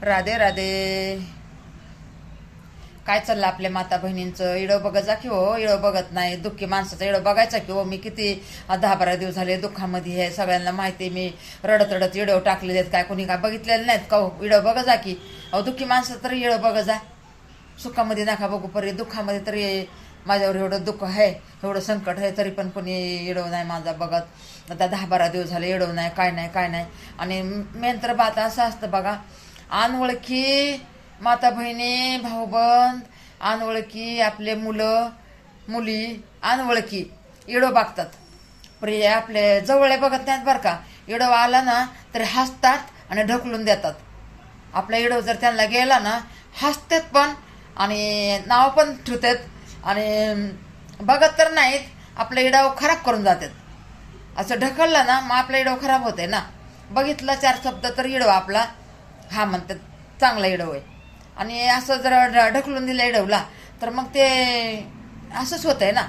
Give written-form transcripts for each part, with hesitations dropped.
राधे राधे. काय चाललं आपल्या माता बहिणींचं? इडो बघत जा की हो. इडो बघत नाही. दुःखी माणसाचा इडो बघायचा की हो. मी किती 10-12 दिवस झाले दुःखामध्ये आहे, सगळ्यांना माहिती आहे. मी रडत रडत इडो टाकलेले आहेत. काय कोणी काय बघितलेले नाहीत का हो? इडो बघत जा की अहो. दुःखी माणसाचं तरी इडो बघत जा. सुखामध्ये नका बघू परी, दुःखामध्ये तरी माझ्यावर एवढं दुःख आहे, एवढं संकट आहे, तरी पण कोणी इडव नाही माझा बघत. आता 10-12 दिवस झाले इडव नाही, काय नाही काय नाही. आणि मेन तर बात असं असतं बघा, अनोळखी माता बहिणी भाऊबंद, अनोळखी आपले मुलं मुली अनोळखी इडो बघतात. प्रिय आपले जवळ बघत नाहीत बरं का. इडो आला ना तरी हसतात आणि ढकलून देतात. आपला इडो जर त्यांना गेला ना हसतात पण आणि नाव पण ठेवतात आणि बघत तर नाहीत, आपला इडाव खराब करून जातात. असं ढकललं ना मग आपला इडव खराब होते ना. बघितला 4 शब्द तर इडव आपला हा म्हणतात चांगला इडव आहे. आणि असं जर ढकलून दिलं इडवला तर मग ते असंच होतंय ना.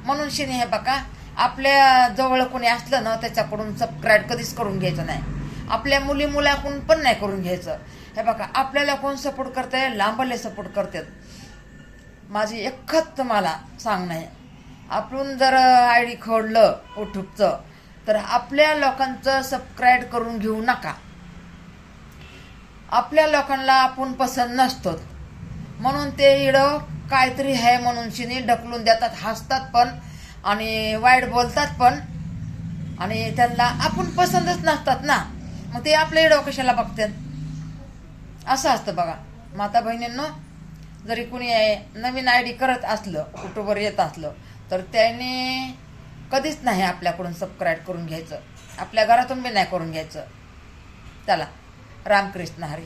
म्हणून शिने हे बघा, आपल्या जवळ कोणी असलं ना त्याच्याकडून सबस्क्राईब कधीच करून घ्यायचं नाही. आपल्या मुली मुलाकडून पण नाही करून घ्यायचं. हे बघा, आपल्याला कोण सपोर्ट करतंय? लांबले सपोर्ट करतात. माझी एकच तुम्हाला सांगणं आहे, आपण जर आय डी खोडलं युट्यूबचं तर आपल्या लोकांचं सबस्क्राईब करून घेऊ नका. आपल्या लोकांना आपण पसंत नसतो म्हणून ते इडं काहीतरी आहे म्हणून शिनी ढकलून देतात, हसतात पण आणि वाईट बोलतात पण. आणि त्यांना आपण पसंतच नसतात ना, मग ते आपल्या इडं कशाला बघतात? असं असतं बघा माता बहिणींनो. जरी कुणी नवीन आय डी करत असलं, युट्यूबवर येत असलं, तर त्याने कधीच नाही आपल्याकडून सबस्क्राईब करून घ्यायचं. आपल्या घरातून बी नाही करून घ्यायचं. चला, रामकृष्ण हरी.